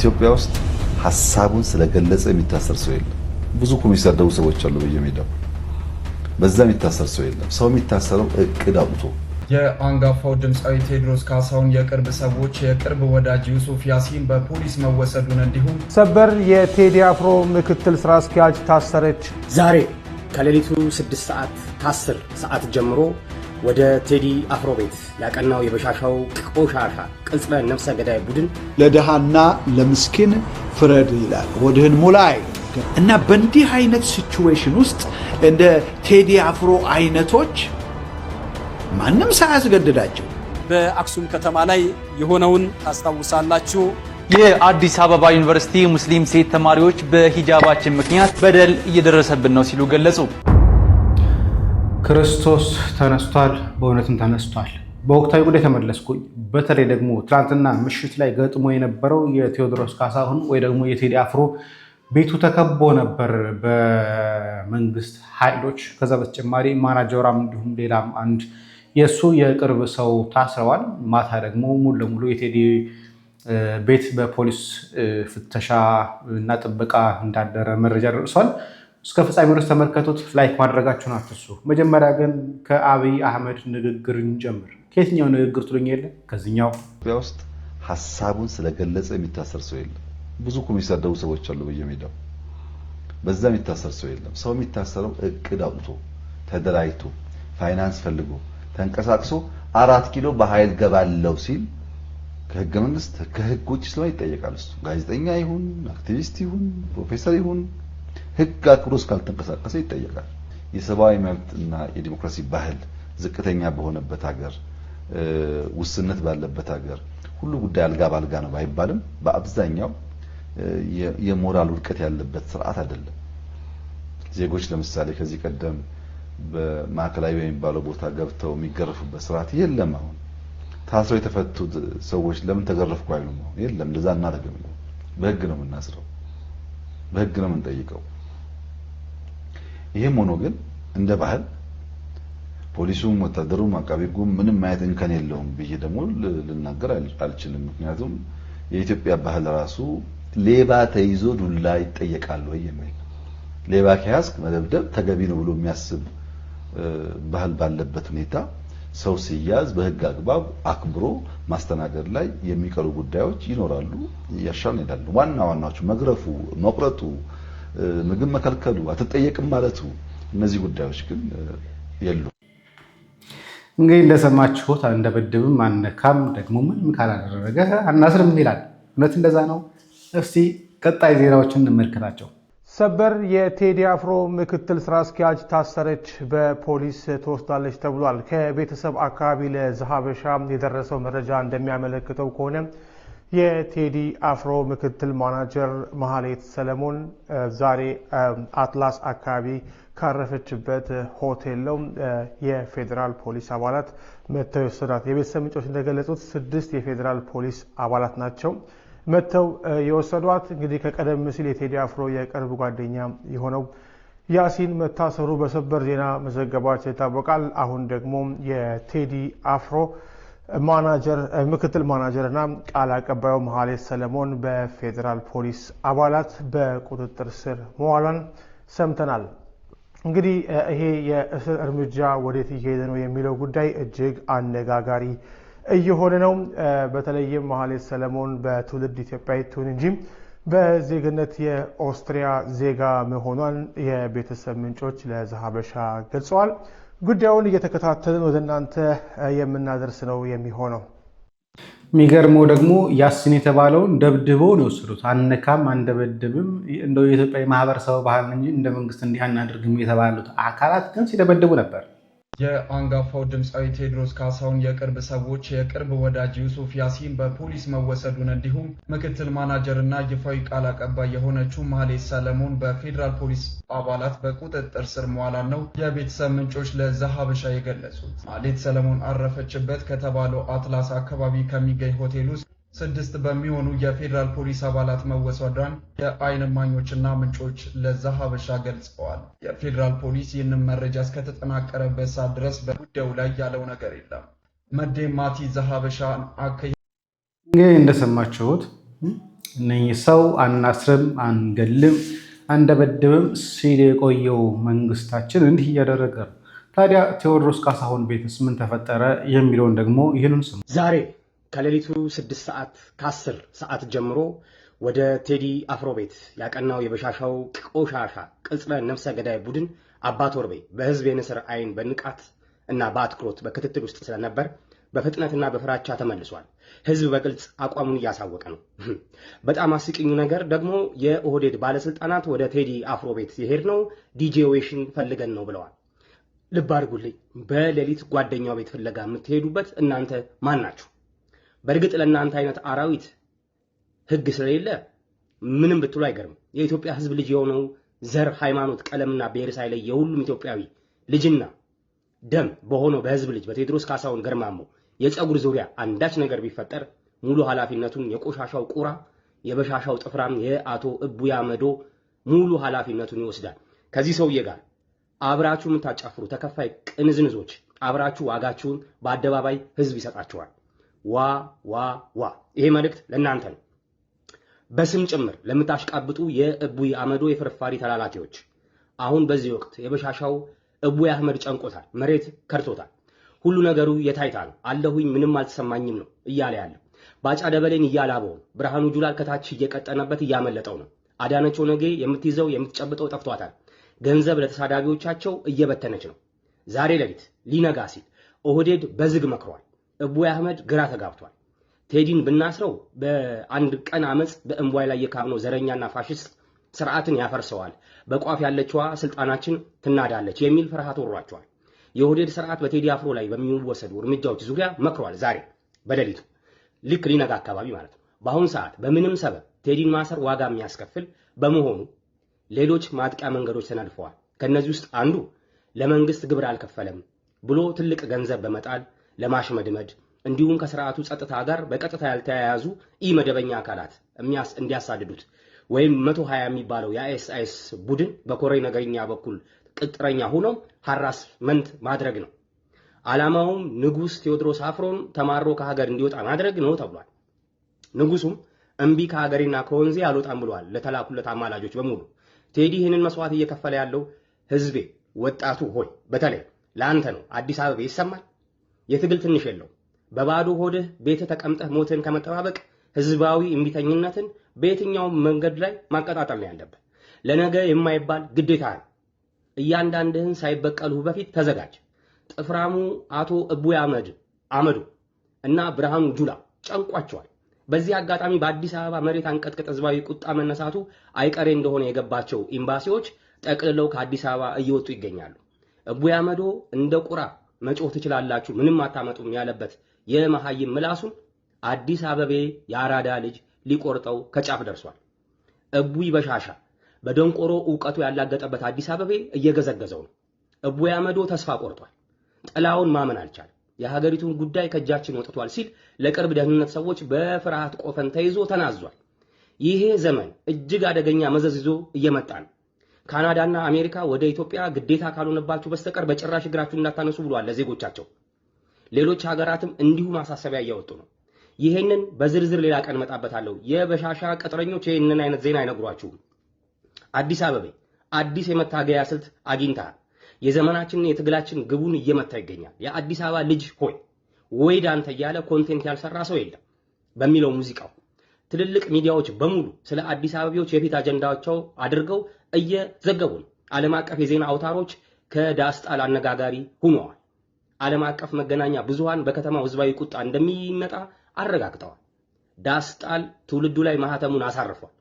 ኢትዮጵያ ውስጥ ሐሳቡን ስለገለጸ የሚታሰር ሰው የለም። ብዙ እኮ የሚሰደቡ ሰዎች አሉ በየሜዳው። በዛ የሚታሰር ሰው የለም። ሰው የሚታሰረው እቅድ አውጥቶ። የአንጋፋው ድምፃዊ ቴዎድሮስ ካሳሁን የቅርብ ሰዎች የቅርብ ወዳጅ ዩሱፍ ያሲን በፖሊስ መወሰዱን እንዲሁም ሰበር የቴዲ አፍሮ ምክትል ስራ አስኪያጅ ታሰረች። ዛሬ ከሌሊቱ 6 ሰዓት ከ10 ሰዓት ጀምሮ ወደ ቴዲ አፍሮ ቤት ያቀናው የበሻሻው ቆሻሻ ቅጽበ ነፍሰ ገዳይ ቡድን ለደሃና ለምስኪን ፍረድ ይላል፣ ወድህን ሙላይ እና በእንዲህ አይነት ሲቹዌሽን ውስጥ እንደ ቴዲ አፍሮ አይነቶች ማንም ሳያስገድዳቸው በአክሱም ከተማ ላይ የሆነውን ታስታውሳላችሁ። የአዲስ አበባ ዩኒቨርሲቲ ሙስሊም ሴት ተማሪዎች በሂጃባችን ምክንያት በደል እየደረሰብን ነው ሲሉ ገለጹ። ክርስቶስ ተነስቷል፣ በእውነትም ተነስቷል። በወቅታዊ ጉዳይ ተመለስኩኝ። በተለይ ደግሞ ትናንትና ምሽት ላይ ገጥሞ የነበረው የቴዎድሮስ ካሳሁን ወይ ደግሞ የቴዲ አፍሮ ቤቱ ተከቦ ነበር በመንግስት ኃይሎች። ከዛ በተጨማሪ ማናጀራም እንዲሁም ሌላም አንድ የእሱ የቅርብ ሰው ታስረዋል። ማታ ደግሞ ሙሉ ለሙሉ የቴዲ ቤት በፖሊስ ፍተሻ እና ጥበቃ እንዳደረ መረጃ ደርሷል። እስከ ፍጻሜ ድረስ ተመልከቱት። ላይክ ማድረጋችሁን አትርሱ። መጀመሪያ ግን ከአብይ አህመድ ንግግር እንጀምር። ከየትኛው ንግግር ትሉኝ የለ? ከዚህኛው። ኢትዮጵያ ውስጥ ሐሳቡን ስለገለጸ የሚታሰር ሰው የለም። ብዙ እኮ የሚሰደቡ ሰዎች አሉ በየሜዳው። በዛ የሚታሰር ሰው የለም። ሰው የሚታሰረው እቅድ አውጥቶ ተደራጅቶ ፋይናንስ ፈልጎ ተንቀሳቅሶ 4 ኪሎ በኃይል ገባለው ሲል ከህገ መንግስት ከህግ ውጭ ስለሆነ ይጠየቃል። እሱ ጋዜጠኛ ይሁን አክቲቪስት ይሁን ፕሮፌሰር ይሁን ህግ አክብሮ እስካልተንቀሳቀሰ ይጠየቃል። የሰብአዊ መብትና የዲሞክራሲ ባህል ዝቅተኛ በሆነበት ሀገር፣ ውስንነት ባለበት ሀገር ሁሉ ጉዳይ አልጋ ባልጋ ነው ባይባልም በአብዛኛው የሞራል ውድቀት ያለበት ስርዓት አይደለም። ዜጎች ለምሳሌ ከዚህ ቀደም በማዕከላዊ በሚባለው ቦታ ገብተው የሚገረፉበት ስርዓት የለም። አሁን ታስረው የተፈቱት ሰዎች ለምን ተገረፍኩ አይሉም። የለም፣ ለዛ እናደርግም። በህግ ነው የምናስረው፣ በህግ ነው የምንጠይቀው። ይሄም ሆኖ ግን እንደ ባህል ፖሊሱም ወታደሩም አቃቤ ሕጉም ምንም ማየት እንከን የለውም ብዬ ደግሞ ልናገር አልችልም። ምክንያቱም የኢትዮጵያ ባህል ራሱ ሌባ ተይዞ ዱላ ይጠየቃል ወይ የሚል ሌባ ከያዝክ መደብደብ ተገቢ ነው ብሎ የሚያስብ ባህል ባለበት ሁኔታ ሰው ሲያዝ በህግ አግባብ አክብሮ ማስተናገድ ላይ የሚቀሩ ጉዳዮች ይኖራሉ። ያሻል ይላሉ። ዋናዎቹ መግረፉ፣ መቁረጡ፣ ምግብ መከልከሉ፣ አትጠየቅም ማለቱ፣ እነዚህ ጉዳዮች ግን የሉ። እንግዲህ እንደሰማችሁት አንደበድብም አንነካም ደግሞ ምንም ካላደረገ አናስርም ይላል። እውነት እንደዛ ነው? እስቲ ቀጣይ ዜናዎችን እንመልከታቸው። ሰበር የቴዲ አፍሮ ምክትል ስራ አስኪያጅ ታሰረች፣ በፖሊስ ተወስዳለች ተብሏል። ከቤተሰብ አካባቢ ለዘሀበሻ የደረሰው መረጃ እንደሚያመለክተው ከሆነ የቴዲ አፍሮ ምክትል ማናጀር መሀሌት ሰለሞን ዛሬ አትላስ አካባቢ ካረፈችበት ሆቴል ነው የፌዴራል ፖሊስ አባላት መጥተው የወሰዷት። የቤተሰብ ምንጮች እንደገለጹት 6 የፌዴራል ፖሊስ አባላት ናቸው መጥተው የወሰዷት። እንግዲህ ከቀደም ሲል የቴዲ አፍሮ የቅርብ ጓደኛ የሆነው ያሲን መታሰሩ በሰበር ዜና መዘገባቸው ይታወቃል። አሁን ደግሞ የቴዲ አፍሮ ምክትል ማናጀር እና ቃል አቀባዩ መሀሌት ሰለሞን በፌዴራል ፖሊስ አባላት በቁጥጥር ስር መዋሏን ሰምተናል። እንግዲህ ይሄ የእስር እርምጃ ወዴት እየሄደ ነው የሚለው ጉዳይ እጅግ አነጋጋሪ እየሆነ ነው። በተለይም መሀሌት ሰለሞን በትውልድ ኢትዮጵያዊ ትሁን እንጂ በዜግነት የኦስትሪያ ዜጋ መሆኗን የቤተሰብ ምንጮች ለዘሀበሻ ገልጸዋል። ጉዳዩን እየተከታተልን ወደ እናንተ የምናደርስ ነው የሚሆነው። የሚገርመው ደግሞ ያሲን የተባለውን ደብድበው ነው የወሰዱት። አንነካም አንደበድብም፣ እንደው የኢትዮጵያ ማህበረሰብ ባህል እንጂ እንደ መንግስት እንዲህ አናደርግም የተባሉት አካላት ግን ሲደበድቡ ነበር። የአንጋፋው ድምፃዊ ቴዎድሮስ ካሳሁን የቅርብ ሰዎች የቅርብ ወዳጅ ዩሱፍ ያሲን በፖሊስ መወሰዱን እንዲሁም ምክትል ማናጀር እና ይፋዊ ቃል አቀባይ የሆነችው መሀሌት ሰለሞን በፌዴራል ፖሊስ አባላት በቁጥጥር ስር መዋላን ነው የቤተሰብ ምንጮች ለዘሀበሻ የገለጹት። መሀሌት ሰለሞን አረፈችበት ከተባለው አትላስ አካባቢ ከሚገኝ ሆቴል ውስጥ 6 በሚሆኑ የፌዴራል ፖሊስ አባላት መወሰዷን የአይን እማኞችና ምንጮች ለዘሀበሻ ገልጸዋል። የፌዴራል ፖሊስ ይህንን መረጃ እስከተጠናቀረበት ሰዓት ድረስ በጉዳዩ ላይ ያለው ነገር የለም። መዴ ማቲ ዘሀበሻ እንግዲህ እንደሰማችሁት እነኚህ ሰው አናስርም፣ አንገልም፣ አንደበድብም ሲል የቆየው መንግስታችን እንዲህ እያደረገ ነው። ታዲያ ቴዎድሮስ ካሳሁን ቤትስ ምን ተፈጠረ የሚለውን ደግሞ ይህንን ስሙ። ዛሬ ከሌሊቱ 6 ሰዓት ከ10 ሰዓት ጀምሮ ወደ ቴዲ አፍሮ ቤት ያቀናው የበሻሻው ቆሻሻ ቅጽለ ነፍሰ ገዳይ ቡድን አባ ቶርቤ በህዝብ የንስር አይን በንቃት እና በአትኩሮት በክትትል ውስጥ ስለነበር በፍጥነትና በፍራቻ ተመልሷል። ህዝብ በግልጽ አቋሙን እያሳወቀ ነው። በጣም አስቂኙ ነገር ደግሞ የኦህዴድ ባለስልጣናት ወደ ቴዲ አፍሮ ቤት የሄድነው ዲጄ ዌሽን ፈልገን ነው ብለዋል። ልብ አድርጉልኝ፣ በሌሊት ጓደኛው ቤት ፍለጋ የምትሄዱበት እናንተ ማን ናችሁ? በእርግጥ ለእናንተ አይነት አራዊት ህግ ስለሌለ ምንም ብትሉ አይገርም። የኢትዮጵያ ህዝብ ልጅ የሆነው ዘር፣ ሃይማኖት፣ ቀለምና ብሔር ሳይለይ የሁሉም ኢትዮጵያዊ ልጅና ደም በሆነው በህዝብ ልጅ በቴዎድሮስ ካሳሁን ገርማሞ የፀጉር ዙሪያ አንዳች ነገር ቢፈጠር ሙሉ ኃላፊነቱን የቆሻሻው ቁራ የበሻሻው ጥፍራም የአቶ እቡይ አመዶ ሙሉ ኃላፊነቱን ይወስዳል። ከዚህ ሰውዬ ጋር አብራችሁ የምታጫፍሩ ተከፋይ ቅንዝንዞች አብራችሁ ዋጋችሁን በአደባባይ ህዝብ ይሰጣችኋል። ዋ ዋ ዋ! ይሄ መልእክት ለእናንተ ነው። በስም ጭምር ለምታሽቃብጡ የእቡይ አመዶ የፍርፋሪ ተላላኪዎች አሁን በዚህ ወቅት የበሻሻው እቡይ አህመድ ጨንቆታል፣ መሬት ከርቶታል። ሁሉ ነገሩ የታይታ ነው። አለሁኝ ምንም አልተሰማኝም ነው እያለ ያለው። ባጫ ደበሌን እያላበው፣ ብርሃኑ ጁላል ከታች እየቀጠነበት እያመለጠው ነው። አዳነች ኦነጌ የምትይዘው የምትጨብጠው ጠፍቷታል። ገንዘብ ለተሳዳቢዎቻቸው እየበተነች ነው። ዛሬ ሌሊት ሊነጋ ሲል ኦህዴድ በዝግ መክሯል። እቡይ አህመድ ግራ ተጋብቷል። ቴዲን ብናስረው በአንድ ቀን አመጽ በእምቧይ ላይ የካብነው ዘረኛና ፋሽስት ስርዓትን ያፈርሰዋል፣ በቋፍ ያለችዋ ስልጣናችን ትናዳለች የሚል ፍርሃት ወሯቸዋል። የኦህዴድ ስርዓት በቴዲ አፍሮ ላይ በሚወሰዱ እርምጃዎች ዙሪያ መክሯል። ዛሬ በሌሊቱ ልክ ሊነጋ አካባቢ ማለት ነው። በአሁኑ ሰዓት በምንም ሰበብ ቴዲን ማሰር ዋጋ የሚያስከፍል በመሆኑ ሌሎች ማጥቂያ መንገዶች ተነድፈዋል። ከነዚህ ውስጥ አንዱ ለመንግስት ግብር አልከፈለም ብሎ ትልቅ ገንዘብ በመጣል ለማሽመድመድ እንዲሁም ከስርዓቱ ጸጥታ ጋር በቀጥታ ያልተያያዙ ኢመደበኛ አካላት እንዲያሳድዱት ወይም 120 የሚባለው የአይኤስአይኤስ ቡድን በኮሬ ነገርኛ በኩል ቅጥረኛ ሆኖ ሃራስመንት ማድረግ ነው። ዓላማውም ንጉስ ቴዎድሮስ አፍሮን ተማሮ ከሀገር እንዲወጣ ማድረግ ነው ተብሏል። ንጉሱም እምቢ ከሀገሬና ከወንዜ አልወጣም ብሏል ለተላኩለት አማላጆች በሙሉ። ቴዲ ይህንን መስዋዕት እየከፈለ ያለው ህዝቤ፣ ወጣቱ ሆይ በተለይ ለአንተ ነው። አዲስ አበባ ይሰማል። የትግል ትንሽ የለው። በባዶ ሆድህ ቤተ ተቀምጠህ ሞትን ከመጠባበቅ ህዝባዊ እምቢተኝነትን በየትኛውም መንገድ ላይ ማቀጣጠል ነው ያለበት። ለነገ የማይባል ግዴታ ነው። እያንዳንድህን ሳይበቀሉህ በፊት ተዘጋጅ። ጥፍራሙ አቶ እቡይ አመዱ እና ብርሃኑ ጁላ ጨንቋቸዋል። በዚህ አጋጣሚ በአዲስ አበባ መሬት አንቀጥቅጥ ህዝባዊ ቁጣ መነሳቱ አይቀሬ እንደሆነ የገባቸው ኤምባሲዎች ጠቅልለው ከአዲስ አበባ እየወጡ ይገኛሉ። እቡይ አመዶ እንደ ቁራ መጮህ ትችላላችሁ ምንም አታመጡም ያለበት የመሐይም ምላሱን አዲስ አበቤ የአራዳ ልጅ ሊቆርጠው ከጫፍ ደርሷል። እቡይ በሻሻ በደንቆሮ ዕውቀቱ ያላገጠበት አዲስ አበቤ እየገዘገዘው ነው። እቡይ አመዶ ተስፋ ቆርጧል። ጥላውን ማመን አልቻለም። የሀገሪቱን ጉዳይ ከእጃችን ወጥቷል ሲል ለቅርብ ደህንነት ሰዎች በፍርሃት ቆፈን ተይዞ ተናዟል። ይሄ ዘመን እጅግ አደገኛ መዘዝ ይዞ እየመጣ ነው። ካናዳና አሜሪካ ወደ ኢትዮጵያ ግዴታ ካልሆነባችሁ በስተቀር በጭራሽ እግራችሁን እንዳታነሱ ብሏል ለዜጎቻቸው። ሌሎች ሀገራትም እንዲሁ ማሳሰቢያ እያወጡ ነው። ይሄንን በዝርዝር ሌላ ቀን መጣበታለሁ። የበሻሻ ቅጥረኞች ይሄንን አይነት ዜና አይነግሯችሁም። አዲስ አበባ አዲስ የመታገያ ስልት አግኝተሃል። የዘመናችንን የትግላችን ግቡን እየመታ ይገኛል። የአዲስ አበባ ልጅ ሆይ ወይ ዳንተ እያለ ኮንቴንት ያልሰራ ሰው የለም በሚለው ሙዚቃው ትልልቅ ሚዲያዎች በሙሉ ስለ አዲስ አበባዎች የፊት አጀንዳቸው አድርገው እየዘገቡ ነው። ዓለም አቀፍ የዜና አውታሮች ከዳስጣል አነጋጋሪ ሆነዋል። ዓለም አቀፍ መገናኛ ብዙሃን በከተማው ህዝባዊ ቁጣ እንደሚመጣ አረጋግጠዋል። ዳስጣል ትውልዱ ላይ ማህተሙን አሳርፏል።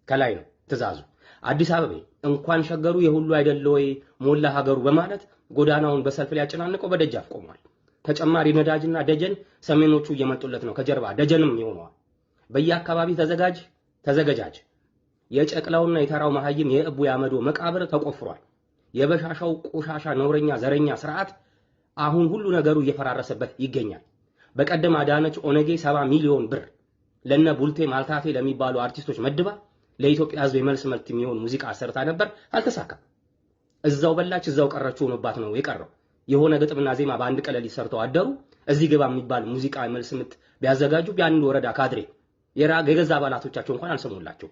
ከላይ ነው ትዕዛዙ። አዲስ አበባ እንኳን ሸገሩ የሁሉ አይደለ ወይ ሞላ ሀገሩ በማለት ጎዳናውን በሰልፍ ሊያጨናንቀው በደጃፍ ቆሟል። ተጨማሪ ነዳጅና ደጀን ሰሜኖቹ እየመጡለት ነው። ከጀርባ ደጀንም ይሆነዋል። በየአካባቢ ተዘገጃጅ። የጨቅላውና የተራው መሐይም የእቡይ አመዶ መቃብር ተቆፍሯል። የበሻሻው ቆሻሻ ነውረኛ ዘረኛ ስርዓት አሁን ሁሉ ነገሩ እየፈራረሰበት ይገኛል። በቀደም አዳነች ኦነጌ 70 ሚሊዮን ብር ለነ ቡልቴ ማልታቴ ለሚባሉ አርቲስቶች መድባ ለኢትዮጵያ ህዝብ የመልስ መልት የሚሆን ሙዚቃ ሰርታ ነበር፣ አልተሳካም። እዛው በላች እዛው ቀረች ሆኖባት ነው የቀረው። የሆነ ግጥምና ዜማ በአንድ ቀለል ሰርተው አደሩ። እዚህ ግባ የሚባል ሙዚቃ መልስ ምት ቢያዘጋጁ በአንድ ወረዳ ካድሬ የገዛ አባላቶቻቸው እንኳን አልሰሙላቸው።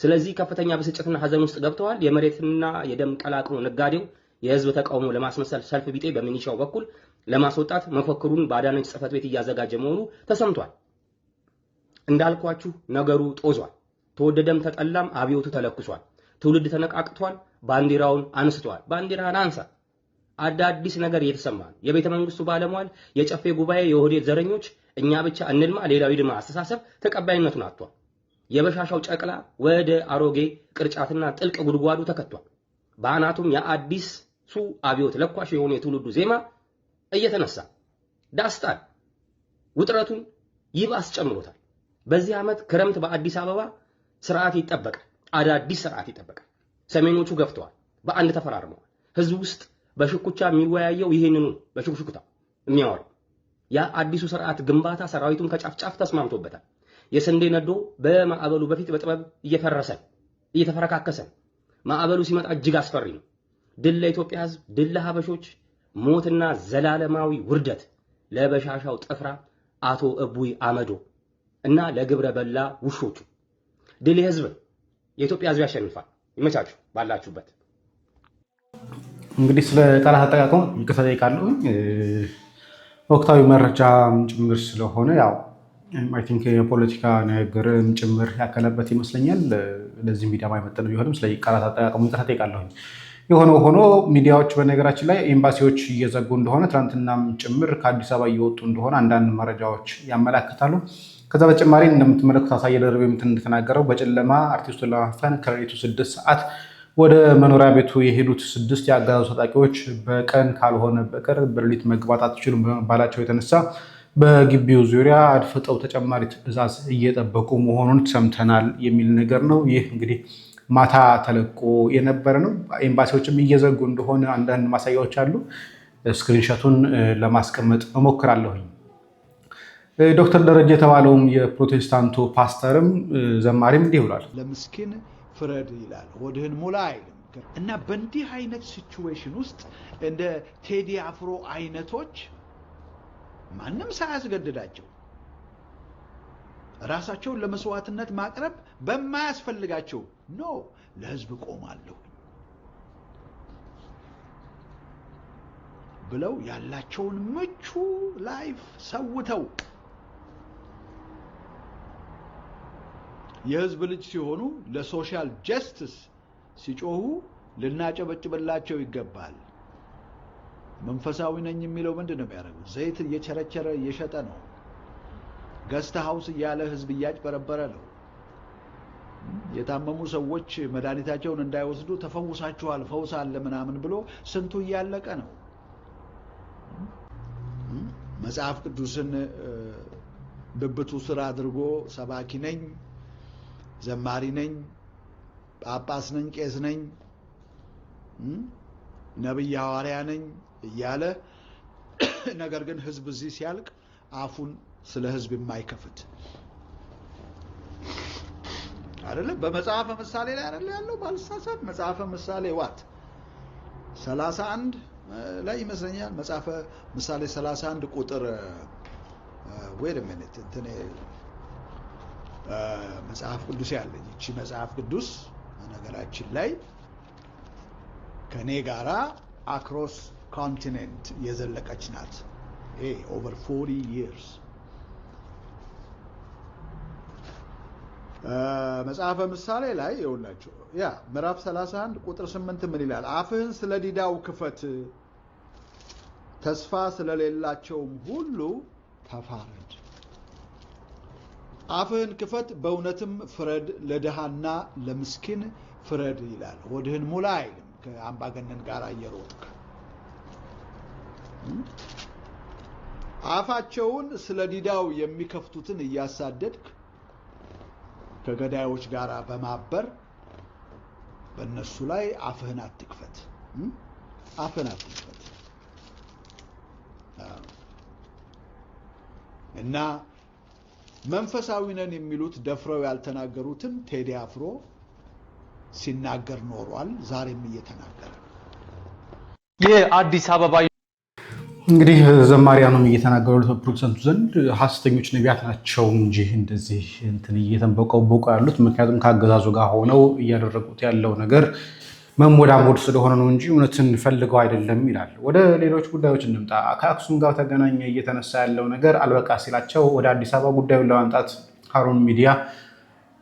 ስለዚህ ከፍተኛ ብስጭትና ሐዘን ውስጥ ገብተዋል። የመሬትና የደም ቀላቅሎ ነጋዴው የህዝብ ተቃውሞ ለማስመሰል ሰልፍ ቢጤ በሚኒሻው በኩል ለማስወጣት መፈክሩን በአዳነች ጽሕፈት ቤት እያዘጋጀ መሆኑ ተሰምቷል። እንዳልኳችሁ ነገሩ ጦዟል። ተወደደም ተጠላም አብዮቱ ተለኩሷል። ትውልድ ተነቃቅቷል። ባንዲራውን አንስቷል። ባንዲራን አንሳ። አዳዲስ ነገር እየተሰማ ነው። የቤተ መንግስቱ ባለሟል፣ የጨፌ ጉባኤ፣ የኦህዴድ ዘረኞች እኛ ብቻ እንልማ ሌላው ይድማ አስተሳሰብ ተቀባይነቱን አጥቷል። የበሻሻው ጨቅላ ወደ አሮጌ ቅርጫትና ጥልቅ ጉድጓዱ ተከቷል። በአናቱም የአዲሱ አብዮት ለኳሽ የሆነ የትውልዱ ዜማ እየተነሳ ዳስታል ውጥረቱን ይባስ ጨምሮታል። በዚህ ዓመት ክረምት በአዲስ አበባ ስርዓት ይጠበቃል። አዳዲስ ስርዓት ይጠበቃል። ሰሜኖቹ ገፍተዋል። በአንድ ተፈራርመዋል። ህዝብ ውስጥ በሽኩቻ የሚወያየው ይሄንኑ በሽኩሽኩታ የሚያወራው ያ አዲሱ ስርዓት ግንባታ ሰራዊቱን ከጫፍጫፍ ተስማምቶበታል። የሰንዴ ነዶ በማዕበሉ በፊት በጥበብ እየተፈረካከሰ ማዕበሉ ሲመጣ እጅግ አስፈሪ ነው። ድል ለኢትዮጵያ ህዝብ፣ ድል ለሀበሾች፣ ሞትና ዘላለማዊ ውርደት ለበሻሻው ጥፍራ አቶ እቡይ አመዶ እና ለግብረ በላ ውሾቹ። ድል የህዝብ፣ የኢትዮጵያ ህዝብ ያሸንፋል። ይመቻችሁ ባላችሁበት። እንግዲህ ስለ ቃላት አጠቃቀሙ ይቅርታ ጠይቃለሁ። ወቅታዊ መረጃ ጭምር ስለሆነ ያው አይ ቲንክ የፖለቲካ ንግግርም ጭምር ያከለበት ይመስለኛል። ለዚህ ሚዲያ ማይመጥን ቢሆንም ስለ ቃላት አጠቃቀሙ ይቅርታ ጠይቃለሁ። የሆነው ሆኖ ሚዲያዎች በነገራችን ላይ ኤምባሲዎች እየዘጉ እንደሆነ ትናንትናም ጭምር ከአዲስ አበባ እየወጡ እንደሆነ አንዳንድ መረጃዎች ያመላክታሉ። ከዛ በተጨማሪ እንደምትመለከቱት አሳየ ደርቤ እንደተናገረው በጨለማ አርቲስቱን ለማፈን ከሌሊቱ 6 ሰዓት ወደ መኖሪያ ቤቱ የሄዱት 6 የአገዛዙ ታጣቂዎች በቀን ካልሆነ በቀር በሌሊት መግባት አትችሉም በመባላቸው የተነሳ በግቢው ዙሪያ አድፍጠው ተጨማሪ ትዕዛዝ እየጠበቁ መሆኑን ሰምተናል የሚል ነገር ነው። ይህ እንግዲህ ማታ ተለቆ የነበረ ነው። ኤምባሲዎችም እየዘጉ እንደሆነ አንዳንድ ማሳያዎች አሉ። ስክሪንሾቱን ለማስቀመጥ እሞክራለሁኝ። ዶክተር ደረጀ የተባለውም የፕሮቴስታንቱ ፓስተርም ዘማሪም እንዲህ ብሏል። ለምስኪን ፍረድ ይላል፣ ሆድህን ሙላ አይልም። እና በእንዲህ አይነት ሲቹዌሽን ውስጥ እንደ ቴዲ አፍሮ አይነቶች ማንም ሳያስገድዳቸው ራሳቸውን ለመስዋዕትነት ማቅረብ በማያስፈልጋቸው ነው ለህዝብ ቆማለሁ ብለው ያላቸውን ምቹ ላይፍ ሰውተው የህዝብ ልጅ ሲሆኑ ለሶሻል ጀስቲስ ሲጮሁ ልናጨበጭብላቸው ይገባል። መንፈሳዊ ነኝ የሚለው ምንድን ነው የሚያደርገው? ዘይት እየቸረቸረ እየሸጠ ነው። ገስት ሃውስ እያለ ህዝብ እያጭበረበረ ነው። የታመሙ ሰዎች መድኃኒታቸውን እንዳይወስዱ ተፈውሳችኋል፣ ፈውስ አለ ምናምን ብሎ ስንቱ እያለቀ ነው። መጽሐፍ ቅዱስን ብብቱ ስር አድርጎ ሰባኪ ነኝ፣ ዘማሪ ነኝ፣ ጳጳስ ነኝ፣ ቄስ ነኝ፣ ነብይ ሐዋርያ ነኝ እያለ ነገር ግን ህዝብ እዚህ ሲያልቅ አፉን ስለ ህዝብ የማይከፍት አይደለ? በመጽሐፈ ምሳሌ ላይ አይደለ ያለው? ባልሳሳት መጽሐፈ ምሳሌ ዋት 31 ላይ ይመስለኛል። መጽሐፈ ምሳሌ 31 ቁጥር wait a minute እንትን መጽሐፍ ቅዱስ ያለኝ እቺ መጽሐፍ ቅዱስ ነገራችን ላይ ከኔ ጋራ አክሮስ ኮንቲኔንት የዘለቀች ናት። over 40 years መጽሐፈ ምሳሌ ላይ ይኸውላችሁ ያ ምዕራፍ 31 ቁጥር 8 ምን ይላል? አፍህን ስለ ዲዳው ክፈት፣ ተስፋ ስለሌላቸውም ሁሉ ተፋረድ። አፍህን ክፈት፣ በእውነትም ፍረድ፣ ለድሃና ለምስኪን ፍረድ ይላል። ሆድህን ሙላ አይልም። ከአምባገነን ጋር እየሮጥክ አፋቸውን ስለ ዲዳው የሚከፍቱትን እያሳደድክ ከገዳዮች ጋር በማበር በእነሱ ላይ አፍህን አትክፈት። አፍህን አትክፈት እና መንፈሳዊ ነን የሚሉት ደፍረው ያልተናገሩትን ቴዲ አፍሮ ሲናገር ኖሯል። ዛሬም እየተናገረ የአዲስ አበባ እንግዲህ ዘማሪያኑም እየተናገሩ ለፕሮቴስታንቱ ዘንድ ሐሰተኞች ነቢያት ናቸው እንጂ እንደዚህ እንትን እየተንበቀበቁ ያሉት ምክንያቱም ከአገዛዙ ጋር ሆነው እያደረጉት ያለው ነገር መሞዳሞድ ስለሆነ ነው እንጂ እውነትን ፈልገው አይደለም ይላል። ወደ ሌሎች ጉዳዮች እንምጣ። ከአክሱም ጋር ተገናኘ እየተነሳ ያለው ነገር አልበቃ ሲላቸው ወደ አዲስ አበባ ጉዳዩን ለማምጣት ሀሩን ሚዲያ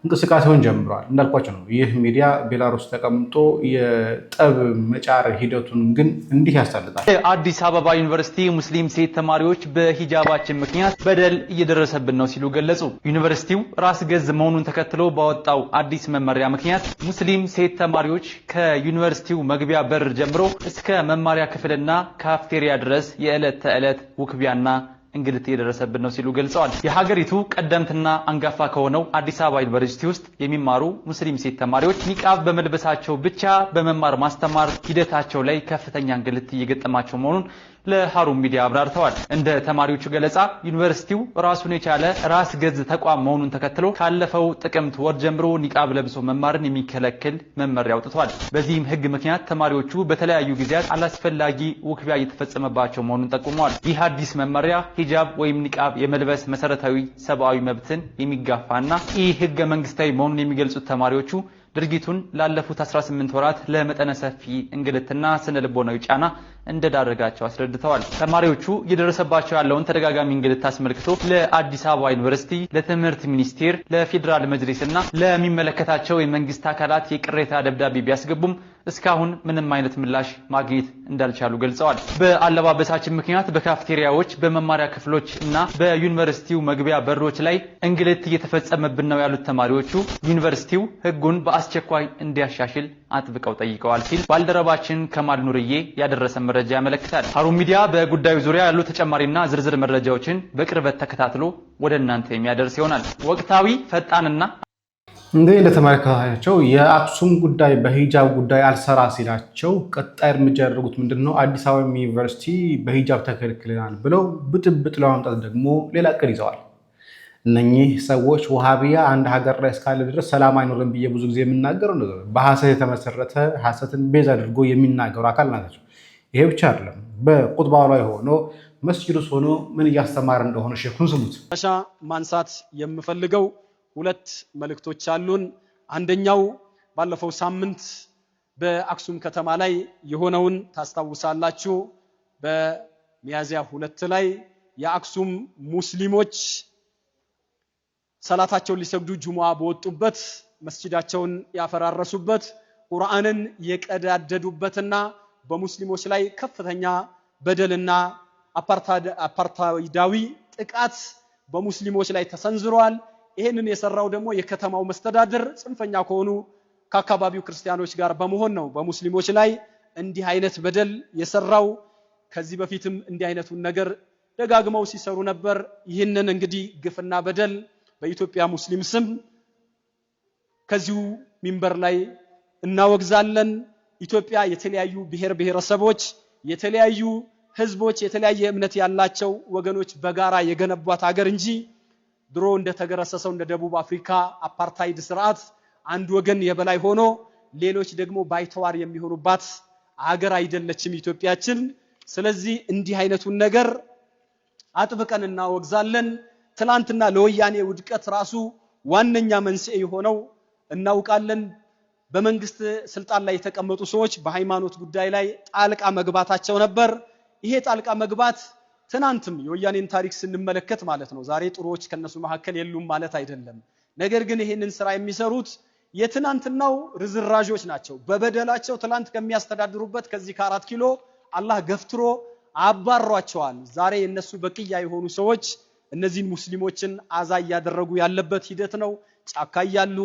እንቅስቃሴውን ጀምሯል። እንዳልኳቸው ነው ይህ ሚዲያ ቤላሩስ ተቀምጦ የጠብ መጫር ሂደቱን ግን እንዲህ ያሳልጣል። አዲስ አበባ ዩኒቨርሲቲ ሙስሊም ሴት ተማሪዎች በሂጃባችን ምክንያት በደል እየደረሰብን ነው ሲሉ ገለጹ። ዩኒቨርሲቲው ራስ ገዝ መሆኑን ተከትሎ ባወጣው አዲስ መመሪያ ምክንያት ሙስሊም ሴት ተማሪዎች ከዩኒቨርሲቲው መግቢያ በር ጀምሮ እስከ መማሪያ ክፍልና ካፍቴሪያ ድረስ የዕለት ተዕለት ውክቢያና እንግልት እየደረሰብን ነው ሲሉ ገልጸዋል። የሀገሪቱ ቀደምትና አንጋፋ ከሆነው አዲስ አበባ ዩኒቨርሲቲ ውስጥ የሚማሩ ሙስሊም ሴት ተማሪዎች ኒቃብ በመልበሳቸው ብቻ በመማር ማስተማር ሂደታቸው ላይ ከፍተኛ እንግልት እየገጠማቸው መሆኑን ለሀሩን ሚዲያ አብራርተዋል። እንደ ተማሪዎቹ ገለጻ ዩኒቨርሲቲው ራሱን የቻለ ራስ ገዝ ተቋም መሆኑን ተከትሎ ካለፈው ጥቅምት ወር ጀምሮ ኒቃብ ለብሶ መማርን የሚከለክል መመሪያ አውጥቷል። በዚህም ሕግ ምክንያት ተማሪዎቹ በተለያዩ ጊዜያት አላስፈላጊ ውክቢያ እየተፈጸመባቸው መሆኑን ጠቁመዋል። ይህ አዲስ መመሪያ ሂጃብ ወይም ኒቃብ የመልበስ መሰረታዊ ሰብአዊ መብትን የሚጋፋና ይህ ሕገ መንግስታዊ መሆኑን የሚገልጹት ተማሪዎቹ ድርጊቱን ላለፉት 18 ወራት ለመጠነ ሰፊ እንግልትና ስነ ልቦናዊ ጫና እንደዳረጋቸው አስረድተዋል። ተማሪዎቹ እየደረሰባቸው ያለውን ተደጋጋሚ እንግልት አስመልክቶ ለአዲስ አበባ ዩኒቨርሲቲ፣ ለትምህርት ሚኒስቴር፣ ለፌዴራል መጅሊስና ለሚመለከታቸው የመንግስት አካላት የቅሬታ ደብዳቤ ቢያስገቡም እስካሁን ምንም አይነት ምላሽ ማግኘት እንዳልቻሉ ገልጸዋል። በአለባበሳችን ምክንያት በካፍቴሪያዎች፣ በመማሪያ ክፍሎች እና በዩኒቨርሲቲው መግቢያ በሮች ላይ እንግልት እየተፈጸመብን ነው ያሉት ተማሪዎቹ ዩኒቨርሲቲው ሕጉን በአስቸኳይ እንዲያሻሽል አጥብቀው ጠይቀዋል ሲል ባልደረባችን ከማል ኑርዬ ያደረሰ መረጃ ያመለክታል። ሀሩን ሚዲያ በጉዳዩ ዙሪያ ያሉ ተጨማሪና ዝርዝር መረጃዎችን በቅርበት ተከታትሎ ወደ እናንተ የሚያደርስ ይሆናል። ወቅታዊ ፈጣንና እንግዲህ እንደተመለከታቸው የአክሱም ጉዳይ በሂጃብ ጉዳይ አልሰራ ሲላቸው ቀጣይ እርምጃ ያደረጉት ምንድነው? አዲስ አበባ ዩኒቨርሲቲ በሂጃብ ተከልክለናል ብለው ብጥብጥ ለማምጣት ደግሞ ሌላ እቅድ ይዘዋል። እነኚህ ሰዎች ወሃቢያ አንድ ሀገር ላይ እስካለ ድረስ ሰላም አይኖርም ብዬ ብዙ ጊዜ የምናገረው ነገር በሐሰት የተመሰረተ ሐሰትን ቤዝ አድርጎ የሚናገሩ አካል ናቸው። ይሄ ብቻ አይደለም። በቁጥባው ላይ ሆኖ መስጂድ ውስጥ ሆኖ ምን እያስተማረ እንደሆነ ሼኹን ስሙት። ማንሳት የምፈልገው ሁለት መልእክቶች አሉን። አንደኛው ባለፈው ሳምንት በአክሱም ከተማ ላይ የሆነውን ታስታውሳላችሁ። በሚያዝያ 2 ላይ የአክሱም ሙስሊሞች ሰላታቸውን ሊሰግዱ ጁሙአ በወጡበት መስጂዳቸውን ያፈራረሱበት ቁርአንን የቀዳደዱበትና በሙስሊሞች ላይ ከፍተኛ በደልና አፓርታይዳዊ ጥቃት በሙስሊሞች ላይ ተሰንዝሯል። ይሄንን የሰራው ደግሞ የከተማው መስተዳድር ጽንፈኛ ከሆኑ ከአካባቢው ክርስቲያኖች ጋር በመሆን ነው በሙስሊሞች ላይ እንዲህ አይነት በደል የሰራው። ከዚህ በፊትም እንዲህ አይነቱን ነገር ደጋግመው ሲሰሩ ነበር። ይህንን እንግዲህ ግፍና በደል በኢትዮጵያ ሙስሊም ስም ከዚሁ ሚንበር ላይ እናወግዛለን። ኢትዮጵያ የተለያዩ ብሔር ብሔረሰቦች፣ የተለያዩ ህዝቦች፣ የተለያየ እምነት ያላቸው ወገኖች በጋራ የገነቧት ሀገር እንጂ ድሮ እንደተገረሰሰው እንደ ደቡብ አፍሪካ አፓርታይድ ስርዓት አንድ ወገን የበላይ ሆኖ ሌሎች ደግሞ ባይተዋር የሚሆኑባት ሀገር አይደለችም ኢትዮጵያችን። ስለዚህ እንዲህ አይነቱን ነገር አጥብቀን እናወግዛለን። ትላንትና ለወያኔ ውድቀት ራሱ ዋነኛ መንስኤ የሆነው እናውቃለን። በመንግስት ስልጣን ላይ የተቀመጡ ሰዎች በሃይማኖት ጉዳይ ላይ ጣልቃ መግባታቸው ነበር። ይሄ ጣልቃ መግባት ትናንትም የወያኔን ታሪክ ስንመለከት ማለት ነው። ዛሬ ጥሩዎች ከነሱ መካከል የሉም ማለት አይደለም። ነገር ግን ይሄንን ስራ የሚሰሩት የትናንትናው ርዝራዦች ናቸው። በበደላቸው ትላንት ከሚያስተዳድሩበት ከዚህ ከ4 ኪሎ አላህ ገፍትሮ አባሯቸዋል። ዛሬ የነሱ በቅያ የሆኑ ሰዎች እነዚህን ሙስሊሞችን አዛ ያደረጉ ያለበት ሂደት ነው። ጫካ ያሉ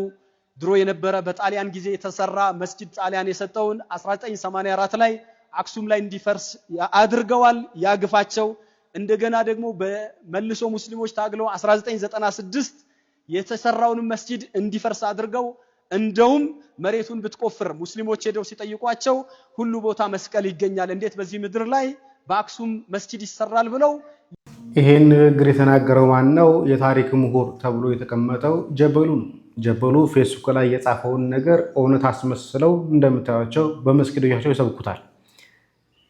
ድሮ የነበረ በጣሊያን ጊዜ የተሰራ መስጂድ ጣሊያን የሰጠውን 1984 ላይ አክሱም ላይ እንዲፈርስ አድርገዋል። ያግፋቸው እንደገና ደግሞ በመልሶ ሙስሊሞች ታግለው 1996 የተሰራውን መስጂድ እንዲፈርስ አድርገው እንደውም መሬቱን ብትቆፍር ሙስሊሞች ሄደው ሲጠይቋቸው ሁሉ ቦታ መስቀል ይገኛል፣ እንዴት በዚህ ምድር ላይ በአክሱም መስጂድ ይሰራል ብለው። ይሄን ንግግር የተናገረው ማን ነው? የታሪክ ምሁር ተብሎ የተቀመጠው ጀበሉ ነው። ጀበሉ ፌስቡክ ላይ የጻፈውን ነገር እውነት አስመስለው እንደምታዩቸው በመስጊዶቻቸው ይሰብኩታል።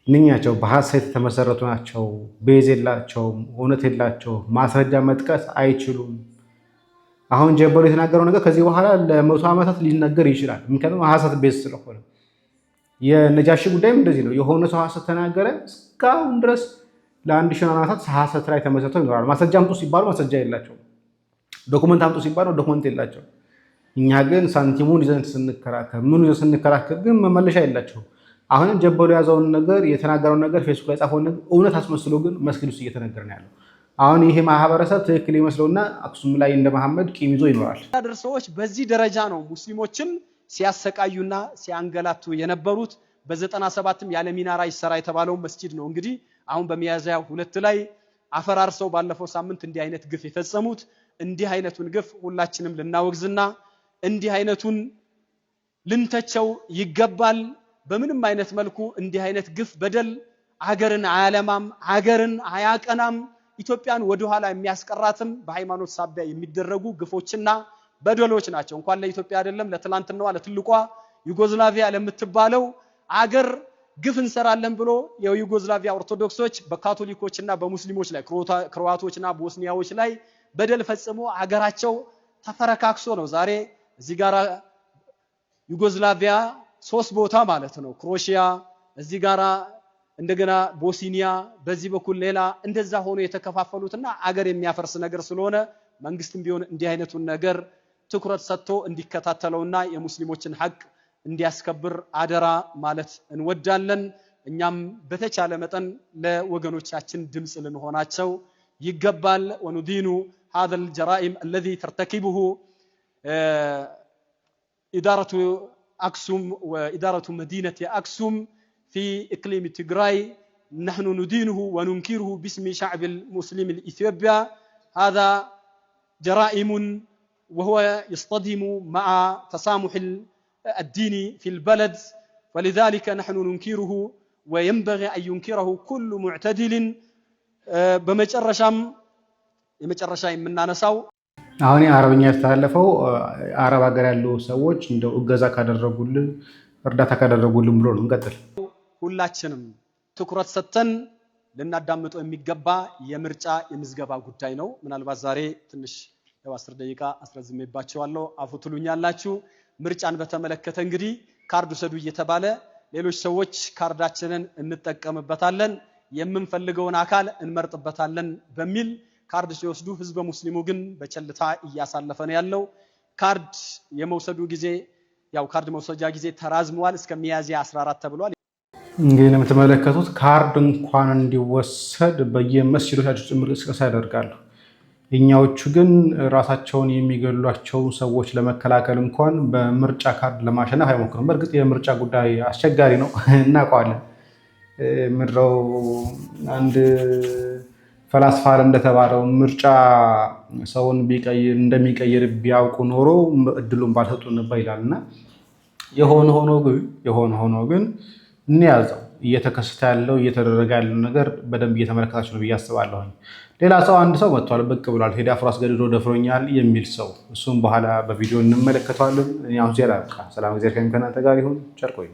እነኛቸው በሐሰት የተመሰረቱ ናቸው። ቤዝ የላቸውም፣ እውነት የላቸውም፣ ማስረጃ መጥቀስ አይችሉም። አሁን ጀበሉ የተናገረው ነገር ከዚህ በኋላ ለመቶ ዓመታት ሊነገር ይችላል። ምክንያቱም ሐሰት ቤዝ ስለሆነ። የነጃሺ ጉዳይም እንደዚህ ነው። የሆነ ሰው ሐሰት ተናገረ፣ እስካሁን ድረስ ለአንድ ሺህ ዓመታት ሐሰት ላይ ተመሰርተው ይኖራል። ማስረጃ አምጡ ሲባሉ ማስረጃ የላቸውም። ዶኩመንት አምጡ ሲባሉ ዶኩመንት የላቸውም። እኛ ግን ሳንቲሙን ይዘን ስንከራከር ምን ይዘን ስንከራከር ግን መመለሻ የላቸውም። አሁንም ጀበሉ የያዘውን ነገር የተናገረውን ነገር ፌስቡክ ላይ ጻፈውን ነገር እውነት አስመስሎ ግን መስጊድ ውስጥ እየተነገረ ነው ያለው። አሁን ይሄ ማህበረሰብ ትክክል ይመስለውና አክሱም ላይ እንደ መሐመድ ቂም ይዞ ይኖራል። ሰዎች በዚህ ደረጃ ነው ሙስሊሞችን ሲያሰቃዩና ሲያንገላቱ የነበሩት። በ97ም ያለ ሚናራ ይሰራ የተባለው መስጊድ ነው እንግዲህ አሁን በሚያዝያ 2 ላይ አፈራርሰው ባለፈው ሳምንት እንዲህ አይነት ግፍ የፈጸሙት። እንዲህ አይነቱን ግፍ ሁላችንም ልናወግዝና እንዲህ አይነቱን ልንተቸው ይገባል። በምንም አይነት መልኩ እንዲህ አይነት ግፍ በደል ሀገርን አያለማም፣ ሀገርን አያቀናም፣ ኢትዮጵያን ወደ ኋላ የሚያስቀራትም በሃይማኖት ሳቢያ የሚደረጉ ግፎችና በደሎች ናቸው። እንኳን ለኢትዮጵያ አይደለም ለትላንትናዋ ለትልቋ ዩጎዝላቪያ ለምትባለው አገር ግፍ እንሰራለን ብሎ የዩጎዝላቪያ ኦርቶዶክሶች በካቶሊኮችና በሙስሊሞች ላይ ክሮዋቶችና ቦስኒያዎች ላይ በደል ፈጽሞ አገራቸው ተፈረካክሶ ነው ዛሬ እዚህ ጋር ዩጎዝላቪያ 3 ቦታ ማለት ነው ክሮሺያ እዚህ ጋር እንደገና ቦስኒያ በዚህ በኩል ሌላ እንደዛ ሆኖ የተከፋፈሉትና አገር የሚያፈርስ ነገር ስለሆነ መንግስትም ቢሆን እንዲህ አይነቱን ነገር ትኩረት ሰጥቶ እንዲከታተለውና የሙስሊሞችን ሐቅ እንዲያስከብር አደራ ማለት እንወዳለን። እኛም በተቻለ መጠን ለወገኖቻችን ድምጽ ልንሆናቸው ይገባል። ወኑዲኑ هذا الجرائم الذي ترتكبه إدارة أكسوم وإدارة مدينة أكسوم في إقليم تيغراي نحن ندينه وننكره باسم شعب المسلم الإثيوبيا. هذا جرائم وهو يصطدم مع تسامح الدين في البلد، ولذلك نحن ننكره وينبغي أن ينكره كل معتدل. بمجرشام የመጨረሻ የምናነሳው አሁን የአረብኛ ያስተላለፈው አረብ ሀገር ያሉ ሰዎች እንደው እገዛ ካደረጉልን እርዳታ ካደረጉልን ብሎ ነው። እንቀጥል። ሁላችንም ትኩረት ሰጥተን ልናዳምጠው የሚገባ የምርጫ የምዝገባ ጉዳይ ነው። ምናልባት ዛሬ ትንሽ 10 ደቂቃ አስረዝሜባችኋለሁ፣ አፉ ትሉኛላችሁ። ምርጫን በተመለከተ እንግዲህ ካርድ ውሰዱ እየተባለ ሌሎች ሰዎች ካርዳችንን እንጠቀምበታለን፣ የምንፈልገውን አካል እንመርጥበታለን በሚል ካርድ ሲወስዱ ህዝበ ሙስሊሙ ግን በቸልታ እያሳለፈ ነው ያለው። ካርድ የመውሰዱ ጊዜ ያው ካርድ መውሰጃ ጊዜ ተራዝሟል እስከ ሚያዝያ 14 ተብሏል። እንግዲህ የምትመለከቱት ካርድ እንኳን እንዲወሰድ በየመስጊዶቻቸው ጭምር ቅስቀሳ ያደርጋሉ። እኛዎቹ ግን ራሳቸውን የሚገሏቸው ሰዎች ለመከላከል እንኳን በምርጫ ካርድ ለማሸነፍ አይሞክሩም። በእርግጥ የምርጫ ጉዳይ አስቸጋሪ ነው እናውቀዋለን። ምድረው አንድ ፈላስፋ እንደተባለው ምርጫ ሰውን እንደሚቀይር ቢያውቁ ኖሮ እድሉን ባልሰጡን ነበር ይላልና የሆነ ሆኖ ግን እንያዘው። እየተከሰተ ያለው እየተደረገ ያለው ነገር በደንብ እየተመለከታችሁ ነው ብዬ አስባለሁ። ሌላ ሰው አንድ ሰው መጥቷል፣ ብቅ ብሏል። ቴዲ አፍሮ አስገድዶ ደፍሮኛል የሚል ሰው፣ እሱም በኋላ በቪዲዮ እንመለከተዋለን። አሁን ዜና በቃ ሰላም እግዚአብሔር ከእናንተ ጋር ይሁን። ቸር ቆዩ።